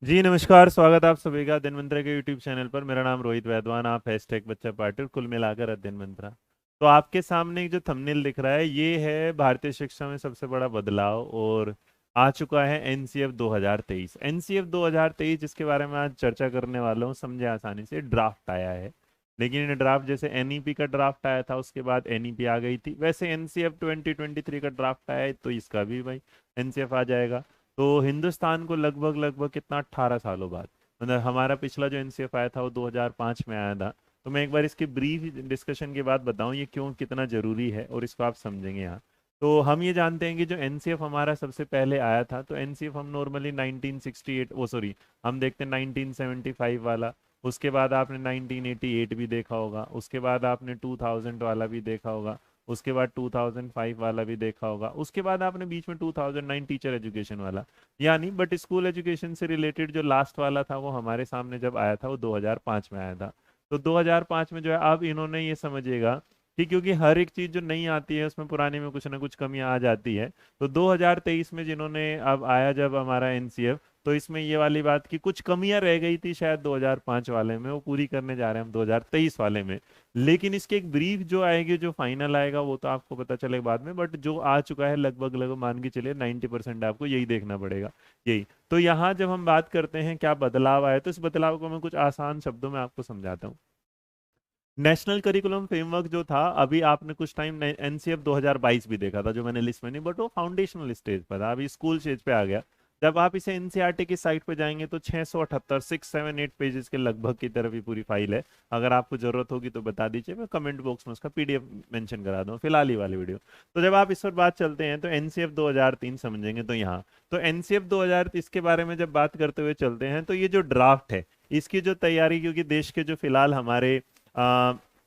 जी नमस्कार, स्वागत आप सभी का अध्ययन मंत्रा के यूट्यूब चैनल पर। मेरा नाम रोहित वैद्वान, आप हैशटैग बच्चा पार्टी कुल मिलाकर अध्ययन मंत्रा। तो आपके सामने एक जो थंबनेल दिख रहा है ये है भारतीय शिक्षा में सबसे बड़ा बदलाव, और आ चुका है एनसीएफ 2023। एनसीएफ 2023 जिसके बारे में आज चर्चा करने वाला हूँ, समझे आसानी से, ड्राफ्ट आया है। लेकिन ये ड्राफ्ट जैसे एनईपी का ड्राफ्ट आया था उसके बाद एनईपी आ गई थी, वैसे एनसीएफ 2023 का ड्राफ्ट आया है, तो इसका भी भाई एनसीएफ आ जाएगा। तो हिंदुस्तान को लगभग लगभग कितना 18 सालों बाद, मतलब हमारा पिछला जो एनसीएफ आया था वो 2005 में आया था। तो मैं एक बार इसकी ब्रीफ डिस्कशन के बाद बताऊं ये क्यों कितना जरूरी है और इसको आप समझेंगे यहाँ। तो हम ये जानते हैं कि जो एनसीएफ हमारा सबसे पहले आया था, तो एनसीएफ हम नॉर्मली 1968, वो सॉरी, हम देखते हैं 1975 वाला। उसके बाद आपने 1988 भी देखा होगा, उसके बाद आपने 2000 वाला भी देखा होगा, उसके बाद 2005 वाला भी देखा होगा, उसके बाद आपने बीच में 2009 टीचर एजुकेशन वाला, यानी बट स्कूल एजुकेशन से रिलेटेड जो लास्ट वाला था वो हमारे सामने जब आया था वो 2005 में आया था। तो 2005 में जो है अब इन्होंने ये समझिएगा कि क्योंकि हर एक चीज़ जो नई आती है उसमें पुराने में कुछ ना कुछ कमियां आ जाती है। तो 2023 में जिन्होंने अब आया जब हमारा एनसीएफ, तो इसमें ये वाली बात की कुछ कमियां रह गई थी शायद 2005 वाले में, वो पूरी करने जा रहे हैं हम 2023 वाले में। लेकिन इसके एक ब्रीफ जो आएगी, जो फाइनल आएगा, वो तो आपको पता चलेगा बाद में, बट जो आ चुका है लगभग लगभग मान के चलिए 90% आपको यही देखना पड़ेगा। यही तो यहाँ जब हम बात करते हैं क्या बदलाव आया, तो इस बदलाव को मैं कुछ आसान शब्दों में आपको समझाता हूँ। नेशनल करिकुलम फ्रेमवर्क जो था, अभी आपने कुछ टाइम एनसीएफ 2022 भी देखा था जो मैंने लिस्ट में नहीं, बट वो फाउंडेशनल स्टेज पर था, अभी स्कूल स्टेज पे आ गया। जब आप इसे एनसीईआरटी की साइट पे जाएंगे तो 678 6 7 8 पेजेस के लगभग की तरफ ये पूरी फाइल है। अगर आपको जरूरत होगी तो बता दीजिए, मैं कमेंट बॉक्स में उसका पीडीएफ मेंशन करा दूँ फिलहाल ही वाली वीडियो। तो जब आप इस पर बात चलते हैं तो एनसीएफ 2003 समझेंगे तो यहाँ, तो एनसीएफ 2030 के बारे में जब बात करते हुए चलते हैं तो ये जो ड्राफ्ट है इसकी जो तैयारी, क्योंकि देश के जो फिलहाल हमारे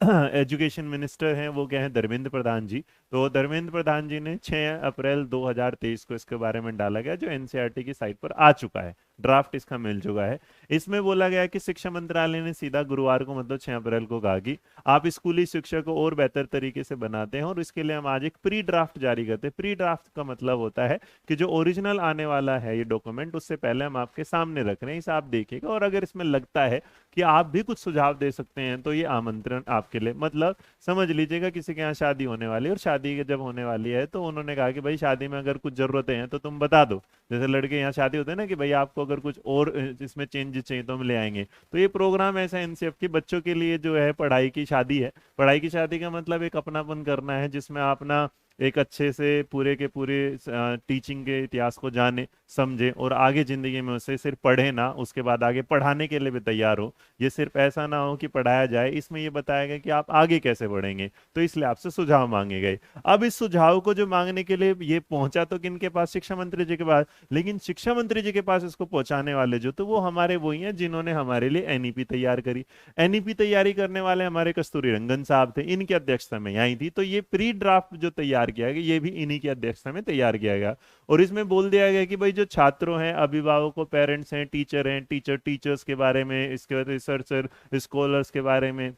एजुकेशन मिनिस्टर हैं वो क्या है, धर्मेंद्र प्रधान जी। तो धर्मेंद्र प्रधान जी ने 6 अप्रैल 2023 को इसके बारे में डाला गया, जो एनसीईआरटी की साइट पर आ चुका है, ड्राफ्ट इसका मिल चुका है। इसमें बोला गया कि शिक्षा मंत्रालय ने सीधा गुरुवार को मतलब 6 अप्रैल को कहा कि आप स्कूली शिक्षा को और बेहतर तरीके से बनाते हैं और इसके लिए हम आज एक प्री ड्राफ्ट जारी करते हैं। प्री ड्राफ्ट का मतलब होता है कि जो ओरिजिनल आने वाला है ये डॉक्यूमेंट, उससे पहले हम आपके सामने रख रहे हैं, इसे आप देखिएगा, और अगर इसमें लगता है कि आप भी कुछ सुझाव दे सकते हैं तो ये आमंत्रण आपके लिए, मतलब समझ लीजिएगा किसी के यहाँ शादी होने वाली है और शादी जब होने वाली है तो उन्होंने कहा कि भाई शादी में अगर कुछ जरूरतें हैं तो तुम बता दो। जैसे लड़के यहाँ शादी होते हैं ना कि भाई आपको अगर कुछ और इसमें चेंजेस चाहिए तो हम ले आएंगे। तो ये प्रोग्राम ऐसा एनसीएफ की बच्चों के लिए जो है पढ़ाई की शादी है। पढ़ाई की शादी का मतलब एक अपनापन करना है, जिसमें आप ना एक अच्छे से पूरे के पूरे टीचिंग के इतिहास को जाने समझे और आगे जिंदगी में उसे सिर्फ पढ़े ना, उसके बाद आगे पढ़ाने के लिए भी तैयार हो। ये सिर्फ ऐसा ना हो कि पढ़ाया जाए, इसमें ये बताया गया कि आप आगे कैसे बढ़ेंगे। तो इसलिए आपसे सुझाव मांगे गए। अब इस सुझाव को जो मांगने के लिए ये पहुंचा तो किनके पास, शिक्षा मंत्री जी के पास। लेकिन शिक्षा मंत्री जी के पास इसको पहुंचाने वाले जो, तो वो हमारे वही हैं जिन्होंने हमारे लिए एनईपी तैयार करी। एनईपी तैयारी करने वाले हमारे कस्तूरी रंगन साहब थे, इनकी अध्यक्षता में आई थी। तो ये प्री ड्राफ्ट जो तैयार किया गया ये भी इन्हीं की अध्यक्षता में तैयार किया गया। और इसमें बोल दिया गया कि भाई जो छात्रों हैं, अभिभावकों, पेरेंट्स हैं, टीचर्स के बारे में, इसके बाद रिसर्चर स्कॉलर्स के बारे में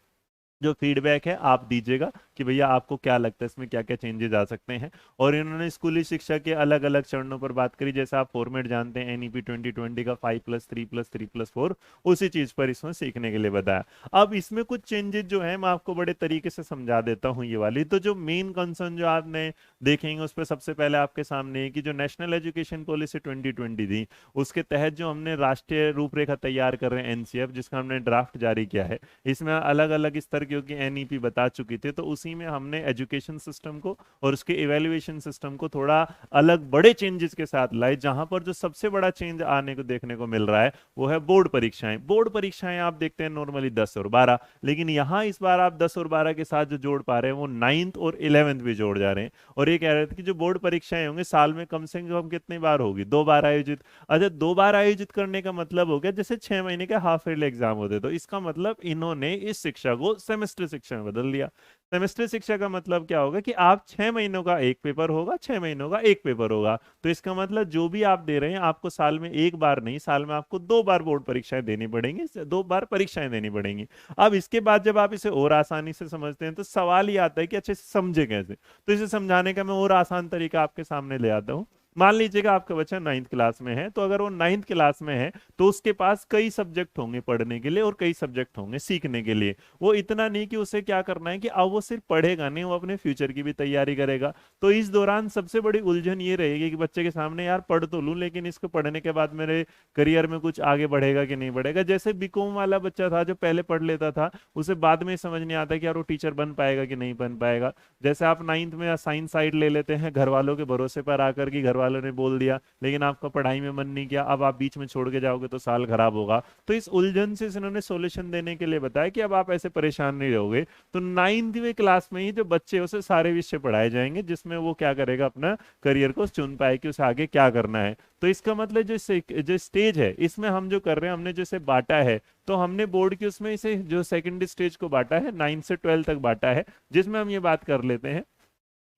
जो फीडबैक है आप दीजिएगा कि भैया आपको क्या लगता है इसमें क्या क्या चेंजेस आ सकते हैं। और इन्होंने स्कूली शिक्षा के अलग अलग चरणों पर बात करी, जैसे आप फॉर्मेट जानते हैं एनईपी 2020 का 5+3+3+4, उसी चीज पर इसमें सीखने के लिए बताया। अब इसमें कुछ चेंजेस जो है मैं आपको बड़े तरीके से समझा देता हूँ ये वाली। तो जो मेन कंसर्न जो आपने देखेंगे उस पर सबसे पहले आपके सामने है कि जो नेशनल एजुकेशन पॉलिसी 2020 थी, उसके तहत जो हमने राष्ट्रीय रूपरेखा तैयार कर रहे हैं एनसीएफ, जिसका हमने ड्राफ्ट जारी किया है, इसमें अलग अलग स्तर क्योंकि एनईपी बता चुकी थी, तो उसी में हमने एजुकेशन सिस्टम को और उसके इवेल्युएशन सिस्टम को थोड़ा अलग बड़े चेंजेस के साथ लाए। जहां पर जो सबसे बड़ा चेंज आने को देखने को मिल रहा है वो है बोर्ड परीक्षाएं। बोर्ड परीक्षाएं आप देखते हैं नॉर्मली 10 और 12, लेकिन यहाँ इस बार आप 10 और 12 के साथ जो जोड़ पा रहे हैं वो 9th और 11th भी जोड़ जा रहे हैं। और ये कह रहे थे कि जो बोर्ड परीक्षाएं होंगे साल में कम से कम कितनी बार होगी, 2 बार आयोजित। अच्छा, 2 बार आयोजित करने का मतलब हो गया जैसे 6 महीने के हाफ ईयरली एग्जाम होते, तो इसका मतलब इन्होंने इस शिक्षा को सेमेस्टर शिक्षा में बदल दिया। सेमेस्टर शिक्षा का मतलब क्या होगा कि आप 6 महीनों का एक पेपर होगा, 6 महीनों का एक पेपर होगा। तो इसका मतलब जो भी आप दे रहे हैं आपको साल में एक बार नहीं, साल में आपको 2 बार बोर्ड परीक्षाएं देनी पड़ेंगी, 2 बार परीक्षाएं देनी पड़ेंगी। अब इसके बाद जब आप इसे और आसानी से समझते हैं तो सवाल ये आता है कि अच्छे से समझे कैसे। तो इसे समझाने का मैं और आसान तरीका आपके सामने ले आता हूँ। मान लीजिएगा आपका बच्चा 9th क्लास में है, तो अगर वो 9th क्लास में है तो उसके पास कई सब्जेक्ट होंगे पढ़ने के लिए और कई सब्जेक्ट होंगे सीखने के लिए। वो इतना नहीं कि उसे क्या करना है कि अब वो सिर्फ पढ़ेगा नहीं, वो अपने फ्यूचर की भी तैयारी करेगा। तो इस दौरान सबसे बड़ी उलझन ये रहेगी कि बच्चे के सामने यार पढ़ तो लूं, लेकिन इसको पढ़ने के बाद मेरे करियर में कुछ आगे बढ़ेगा कि नहीं बढ़ेगा। जैसे बीकॉम वाला बच्चा था जो पहले पढ़ लेता था, उसे बाद में समझ नहीं आता कि यार वो टीचर बन पाएगा कि नहीं बन पाएगा। जैसे आप 9th में साइंस साइड ले लेते हैं घर वालों के भरोसे पर आकर कि घर वालों ने बोल दिया, लेकिन आपका पढ़ाई में मन नहीं किया, अब आप बीच में छोड़ के जाओगे तो साल खराब होगा। तो इस उलझन से इन्होंने सॉल्यूशन देने के लिए बताया कि अब आप ऐसे परेशान नहीं रहोगे। तो 9वीं क्लास में ही जो बच्चे उसे सारे विषय पढ़ाए जाएंगे, जिसमें वो क्या करेगा, अपना करियर को चुन पाए कि उसे आगे क्या करना है। तो इसका मतलब जो स्टेज है इसमें हम जो कर रहे हैं, हमने जैसे बांटा है, तो हमने बोर्ड की उसमें इसे जो सेकंड स्टेज को बांटा है, 9 से 12 तक बांटा है, जिसमें हम ये बात कर लेते हैं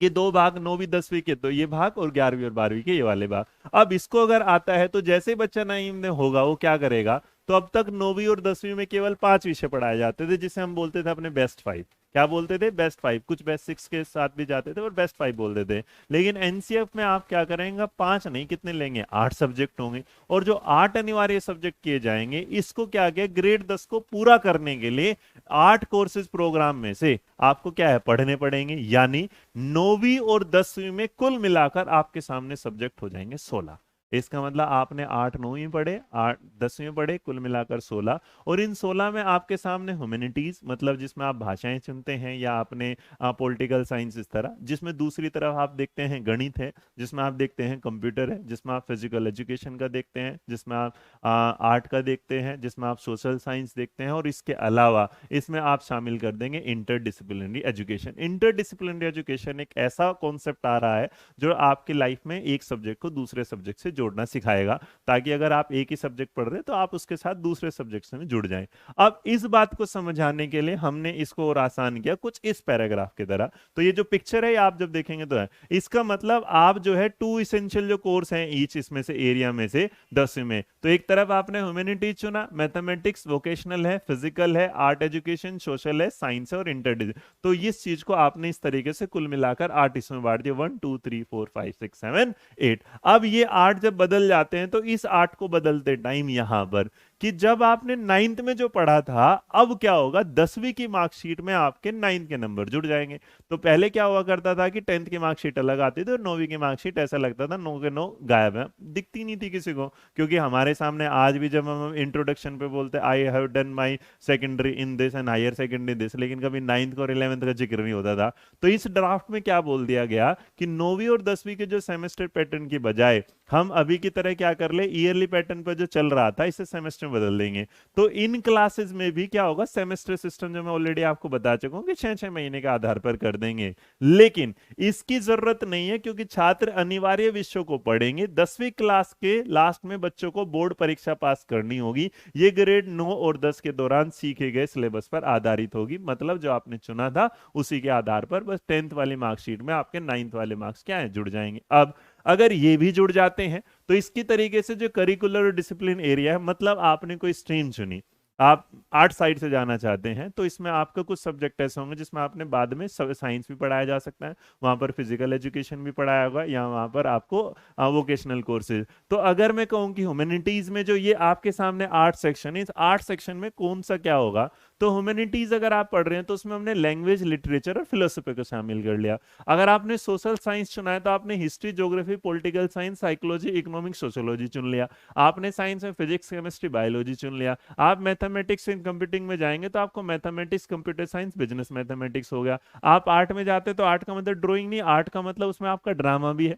ये दो भाग, 9वीं 10वीं के तो ये भाग और 11वीं और 12वीं के ये वाले भाग। अब इसको अगर आता है तो जैसे ही बच्चा 9 में होगा वो क्या करेगा, तो अब तक 9वीं और 10वीं में केवल 5 विषय पढ़ाए जाते थे, जिसे हम बोलते थे अपने बेस्ट 5। क्या बोलते थे? बेस्ट 5। कुछ बेस्ट 6 के साथ भी जाते थे और बेस्ट 5 बोलते थे। लेकिन एनसीएफ में आप क्या करेंगे, 5 नहीं, कितने लेंगे, 8 सब्जेक्ट होंगे। और जो 8 अनिवार्य सब्जेक्ट किए जाएंगे, इसको क्या किया, ग्रेड 10 को पूरा करने के लिए 8 कोर्सेज प्रोग्राम में से आपको क्या है, पढ़ने पड़ेंगे। यानी 9वीं और 10वीं में कुल मिलाकर आपके सामने सब्जेक्ट हो जाएंगे 16। इसका मतलब आपने 8 9वीं पढ़े, 8 10वीं पढ़े, कुल मिलाकर 16। और इन 16 में आपके सामने ह्यूमैनिटीज, मतलब जिसमें आप भाषाएं चुनते हैं, या आपने पॉलिटिकल साइंस, इस तरह। जिसमें दूसरी तरफ आप देखते हैं गणित है, जिसमें आप देखते हैं कंप्यूटर है, जिसमें आप फिजिकल एजुकेशन का देखते हैं, जिसमें आप आर्ट का देखते हैं, जिसमें आप सोशल साइंस देखते हैं। और इसके अलावा इसमें आप शामिल कर देंगे इंटरडिसिप्लिनरी एजुकेशन। इंटरडिसिप्लिनरी एजुकेशन एक ऐसा कॉन्सेप्ट आ रहा है जो आपकी लाइफ में एक सब्जेक्ट को दूसरे सब्जेक्ट से जोड़ना सिखाएगा, ताकि अगर आप एक ही सब्जेक्ट पढ़ रहे हैं तो आप उसके साथ दूसरे सब्जेक्ट से में जुड़ जाएं। अब इस बात को समझाने के लिए हमने इसको और आसान किया, कुछ इस पैराग्राफ की तरह। तो ये जो पिक्चर है आप जब देखेंगे तो है, इसका मतलब आप जो है 2 इसेंशियल जो कोर्स हैं ईच इसमें से एरिया में से 10वीं में, तो एक तरफ आपने ह्यूमैनिटीज चुना, मैथमेटिक्स, वोकेशनल है, फिजिकल है, आर्ट एजुकेशन, सोशल है, साइंस है और इंटर। तो इस चीज को आपने इस तरीके से कुल मिलाकर 8 इसमें बांट दिया, 1 2 3 4 5 6 7 8। अब ये 8 जब बदल जाते हैं तो इस 8 को बदलते टाइम यहां पर कि जब आपने 9th में जो पढ़ा था, अब क्या होगा, 10वीं की मार्कशीट में आपके 9th के नंबर जुड़ जाएंगे। तो पहले क्या हुआ करता था कि 10th की मार्कशीट अलग आती थी और 9वीं की मार्कशीट ऐसा लगता था 9 के 9 गायब है, दिखती नहीं थी किसी को। क्योंकि हमारे सामने आज भी जब हम इंट्रोडक्शन पे बोलते I have done my secondary in this and higher secondary this, लेकिन कभी 9th और 11th का जिक्र नहीं होता था। तो इस ड्राफ्ट में क्या बोल दिया गया कि 9वीं और 10वीं के जो सेमेस्टर पैटर्न की बजाय हम अभी की तरह क्या कर ले, ईयरली पैटर्न पर जो चल रहा था इसे सेमेस्टर में बदल देंगे। तो इन क्लासेस में भी क्या होगा, सेमेस्टर सिस्टम जो मैं ऑलरेडी आपको बता चुका हूं कि 6-6 महीने के आधार पर कर देंगे। लेकिन इसकी जरूरत नहीं है, क्योंकि छात्र अनिवार्य विषयों को पढ़ेंगे। 10वीं क्लास के लास्ट में बच्चों को बोर्ड परीक्षा पास करनी होगी। ये ग्रेड 9 और 10 के दौरान सीखे गए सिलेबस पर आधारित होगी। मतलब जो आपने चुना था उसी के आधार पर बस 10th वाली मार्कशीट में आपके 9th वाले मार्क्स क्या है, जुड़ जाएंगे। अब अगर ये भी जुड़ जाते हैं तो इसकी तरीके से जो करिकुलर और डिसिप्लिन एरिया है, मतलब आपने कोई स्ट्रीम चुनी, आप आर्ट साइड से जाना चाहते हैं, तो इसमें आपका कुछ सब्जेक्ट ऐसे होंगे जिसमें आपने बाद में साइंस भी पढ़ाया जा सकता है, वहां पर फिजिकल एजुकेशन भी पढ़ाया होगा, या वहां पर आपको वोकेशनल कोर्सेज। तो अगर मैं कहूँ कि ह्यूमैनिटीज में जो ये आपके सामने आर्ट सेक्शन है, इस आर्ट सेक्शन में कौन सा क्या होगा, तो ह्यूमैनिटीज अगर आप पढ़ रहे हैं तो उसमें हमने लैंग्वेज, लिटरेचर और फिलोसफी को शामिल कर लिया। अगर आपने सोशल साइंस चुना है तो आपने history, geography, political science, psychology, economics, sociology चुन लिया। आपने साइंस में फिजिक्स, केमिस्ट्री, बायोलॉजी चुन लिया। आप मैथमेटिक्स एंड कंप्यूटिंग में जाएंगे तो आपको mathematics, computer science, business mathematics हो गया। आप आर्ट में जाते तो आर्ट का मतलब ड्राइंग नहीं, आर्ट का मतलब उसमें आपका ड्रामा भी है,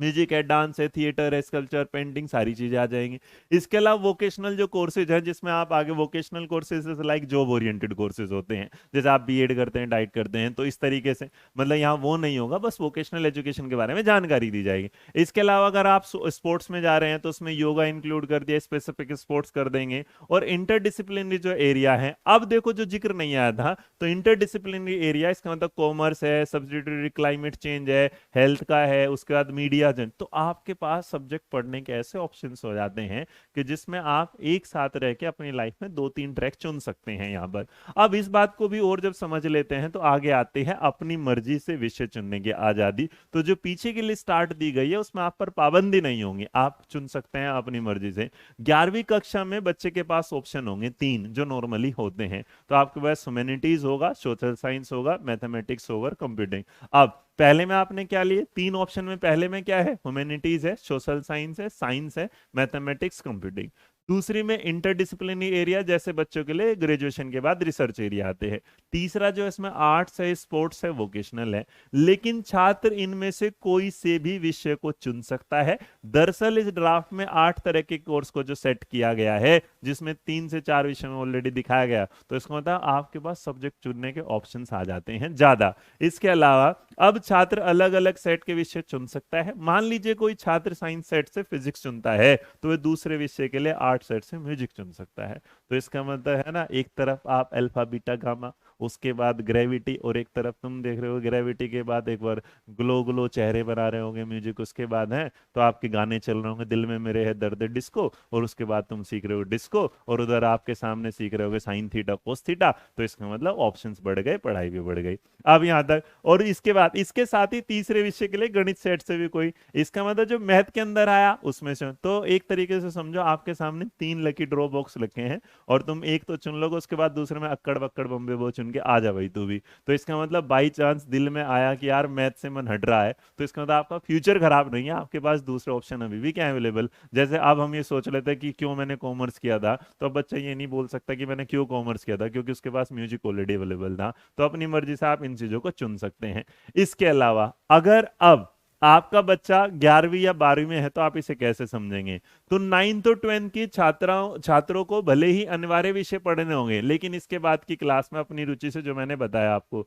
म्यूजिक है, डांस है, थिएटर है, स्कल्पचर, पेंटिंग, सारी चीजें आ जाएंगी। इसके अलावा वोकेशनल जो कोर्सेज है, जिसमें आप आगे vocational courses like job oriented courses होते हैं, जैसे आप बीएड करते हैं, डाइट करते हैं, तो इस तरीके से मतलब यहाँ वो नहीं होगा, बस वोकेशनल एजुकेशन के बारे में जानकारी दी जाएगी। इसके अलावा अगर आप स्पोर्ट्स में जा रहे हैं तो उसमें योगा इंक्लूड कर दिया, स्पेसिफिक स्पोर्ट्स कर देंगे। और इंटरडिसिप्लिनरी जो एरिया है, अब देखो जो जिक्र नहीं आया था, तो इंटरडिसिप्लिनरी एरिया इसका मतलब कॉमर्स है, सब्सिडियरी क्लाइमेट चेंज है, हेल्थ का है, उसके बाद मीडिया दिया जाए, तो आपके पास सब्जेक्ट पढ़ने के ऐसे ऑप्शंस हो जाते हैं कि जिसमें आप एक साथ रह के अपनी लाइफ में दो तीन ट्रैक चुन सकते हैं यहाँ पर। अब इस बात को भी और जब समझ लेते हैं तो आगे आते हैं अपनी मर्जी से विषय चुनने की आजादी। तो जो पीछे की लिस्ट स्टार्ट दी गई है उसमें आप पर पाबंदी नहीं होंगी, आप चुन सकते हैं अपनी मर्जी से। 11वीं कक्षा में बच्चे के पास ऑप्शन होंगे तीन जो नॉर्मली होते हैं। तो आपके पास ह्यूमैनिटीज होगा, सोशल साइंस होगा, मैथमेटिक्स होगा, कंप्यूटिंग। अब पहले में आपने क्या लिए, तीन ऑप्शन में पहले में क्या है, ह्यूमैनिटीज है, सोशल साइंस है, मैथमेटिक्स, कंप्यूटिंग। दूसरी में इंटरडिसिप्लिनरी एरिया, जैसे बच्चों के लिए ग्रेजुएशन के बाद रिसर्च एरिया आते हैं। तीसरा जो इसमें आर्ट्स है, स्पोर्ट्स है, वोकेशनल है। लेकिन छात्र इनमें से कोई से भी विषय को चुन सकता है। दरअसल इस ड्राफ्ट में 8 तरह के कोर्स को जो सेट किया गया है, जिसमें 3 से 4 विषय में ऑलरेडी दिखाया गया, तो इसका मतलब आपके पास सब्जेक्ट चुनने के ऑप्शंस आ जाते हैं ज्यादा। इसके अलावा अब छात्र अलग अलग सेट के विषय चुन सकता है। मान लीजिए कोई छात्र साइंस सेट से फिजिक्स चुनता है तो वह दूसरे विषय के लिए आर्ट सेट से म्यूजिक चुन सकता है। तो इसका मतलब है ना, एक तरफ आप अल्फा बीटा गामा, उसके बाद ग्रेविटी, और एक तरफ तुम देख रहे हो ग्रेविटी के बाद एक बार ग्लो ग्लो चेहरे बना रहे होंगे म्यूजिक, उसके बाद है तो आपके गाने चल रहे होंगे दिल में मेरे है दर्द डिस्को, और उसके बाद तुम सीख रहे हो डिस्को, और उधर आपके सामने सीख रहे होगे साइन थीटा कोस थीटा। तो इसका मतलब ऑप्शंस बढ़ गए, पढ़ाई भी बढ़ गई। अब यहाँ तक, और इसके बाद इसके साथ ही तीसरे विषय के लिए गणित सेट से भी कोई, इसका मतलब जो मैथ के अंदर आया उसमें से, तो एक तरीके से समझो आपके सामने 3 लकी ड्रॉ बॉक्स रखे हैं और तुम एक तो चुन लोगे, उसके बाद दूसरे में अक्कड़ बक्कड़ बम्बे वो चुन के आ जा भाई तू भी। तो इसका मतलब बाई चांस दिल में आया कि यार मैथ से मन हट रहा है, तो इसका मतलब आपका फ्यूचर खराब नहीं है, आपके पास दूसरे ऑप्शन अभी भी क्या अवेलेबल। जैसे अब हम ये सोच लेते हैं कि क्यों मैंने कॉमर्स किया था, तो अब बच्चा ये नहीं बोल सकता कि मैंने क्यों कॉमर्स किया था, क्योंकि उसके पास म्यूजिक ऑलरेडी अवेलेबल था। तो अपनी मर्जी से आप इन चीजों को चुन सकते हैं। इसके अलावा अगर अब आपका बच्चा 11वीं या 12वीं में है तो आप इसे कैसे समझेंगे, तो 9th और 10th की छात्रों को भले ही अनिवार्य विषय पढ़ने होंगे, लेकिन इसके बाद की क्लास में अपनी रुचि से, जो मैंने बताया आपको,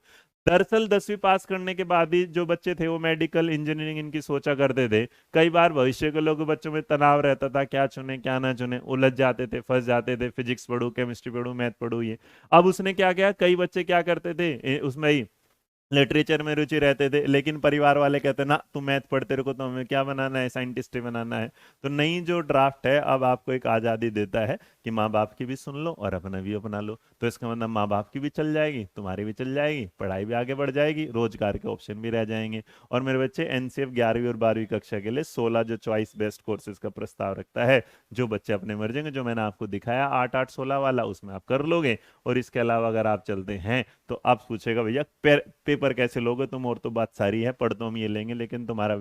दरअसल 10वीं पास करने के बाद ही जो बच्चे थे वो मेडिकल इंजीनियरिंग इनकी सोचा करते थे। कई बार भविष्य के लोग बच्चों में तनाव रहता था, क्या चुने क्या ना चुने, उलझ जाते थे, फंस जाते थे, फिजिक्स पढ़ू, केमिस्ट्री पढ़ू, मैथ पढ़ू ये। अब उसने क्या किया, कई बच्चे क्या करते थे उसमें ही लिटरेचर में रुचि रहते थे, लेकिन परिवार वाले कहते ना तू मैथ पढ़ते रहो तो हमें क्या बनाना है, साइंटिस्ट ही बनाना है। तो नई जो ड्राफ्ट है अब आपको एक आज़ादी देता है कि माँ बाप की भी सुन लो और अपना भी अपना लो। तो इसका मतलब माँ बाप की भी चल जाएगी, तुम्हारी भी चल जाएगी, पढ़ाई भी आगे बढ़ जाएगी, रोजगार के ऑप्शन भी रह जाएंगे। और मेरे बच्चे एनसीएफ 11वीं और 12वीं कक्षा के लिए 16 जो चॉइस बेस्ड कोर्सेज का प्रस्ताव रखता है, जो बच्चे अपने मर्जी के, जो मैंने आपको दिखाया 8 8 16 वाला, उसमें आप कर लोगे। और इसके अलावा अगर आप चलते हैं तो आप पूछेगा भैया पेपर कैसे लोगे तुम, और तो बात सारी है, पढ़ तो हम ये लेंगे, लेकिन तुम्हारा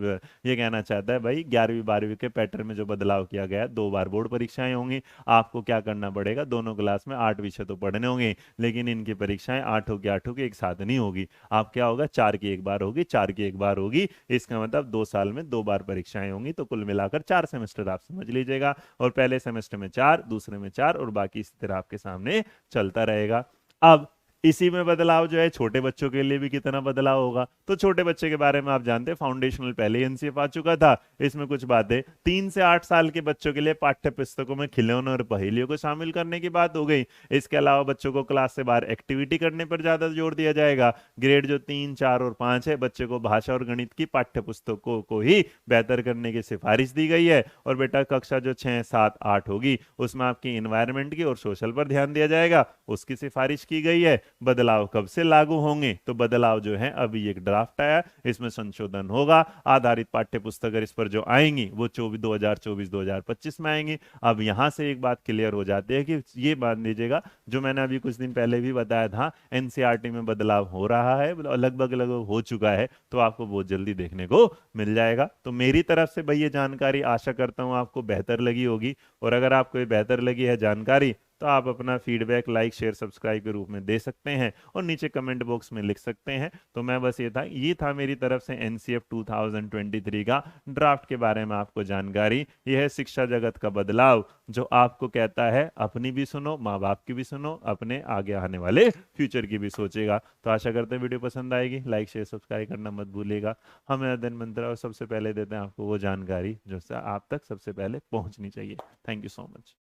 ये कहना चाहता है भाई 11वीं 12वीं के पैटर्न में जो बदलाव किया गया है, 2 बार बोर्ड परीक्षाएं होंगी, आपको क्या करना पड़ेगा, दोनों क्लास में 8 विषय तो पढ़ने होंगे, लेकिन इनकी परीक्षाएं 8 की एक साथ नहीं होगी। आप क्या होगा, 4 की एक बार होगी, 4 की एक बार होगी। इसका मतलब 2 साल में 2 बार परीक्षाएं होंगी, तो कुल मिलाकर 4 सेमेस्टर आप समझ लीजिएगा। और पहले सेमेस्टर में 4, दूसरे में 4, और बाकी इसी तरह आपके सामने चलता रहेगा। अब इसी में बदलाव जो है छोटे बच्चों के लिए भी कितना बदलाव होगा, तो छोटे बच्चे के बारे में आप जानते हैं, फाउंडेशनल पहले एनसीएफ आ चुका था। इसमें कुछ बातें 3 से 8 साल के बच्चों के लिए पाठ्य पुस्तकों में खिलौनों और पहेलियों को शामिल करने की बात हो गई। इसके अलावा बच्चों को क्लास से बाहर एक्टिविटी करने पर ज्यादा जोर दिया जाएगा। ग्रेड जो 3 4 और 5 है, बच्चे को भाषा और गणित की पाठ्य पुस्तकों को ही बेहतर करने की सिफारिश दी गई है। और बेटा कक्षा जो 6 7 8 होगी उसमें आपकी इन्वायरमेंट की और सोशल पर ध्यान दिया जाएगा, उसकी सिफारिश की गई है। बदलाव कब से लागू होंगे, तो बदलाव जो है अभी एक ड्राफ्ट आया, इसमें संशोधन होगा। आधारित पाठ्य पुस्तक इस पर जो आएंगी वो 2024-2025 में आएंगी। अब यहां से एक बात क्लियर हो जाती है कि ये मान लीजिएगा, जो मैंने अभी कुछ दिन पहले भी बताया था, एनसीईआरटी में बदलाव हो रहा है, लगभग लगभग हो चुका है, तो आपको बहुत जल्दी देखने को मिल जाएगा। तो मेरी तरफ से भाई ये जानकारी आशा करता हूं आपको बेहतर लगी होगी, और अगर आपको ये बेहतर लगी है जानकारी, तो आप अपना फीडबैक लाइक शेयर सब्सक्राइब के रूप में दे सकते हैं और नीचे कमेंट बॉक्स में लिख सकते हैं। तो मैं बस ये था मेरी तरफ से एनसीएफ 2023 का ड्राफ्ट के बारे में आपको जानकारी। यह है शिक्षा जगत का बदलाव, जो आपको कहता है अपनी भी सुनो, माँ बाप की भी सुनो, अपने आगे आने वाले फ्यूचर की भी सोचेगा। तो आशा करते हैं वीडियो पसंद आएगी, लाइक शेयर सब्सक्राइब करना मत भूलिएगा। हमें दिन मंत्र, और सबसे पहले देते हैं आपको वो जानकारी जो आप तक सबसे पहले पहुंचनी चाहिए। Thank you so much.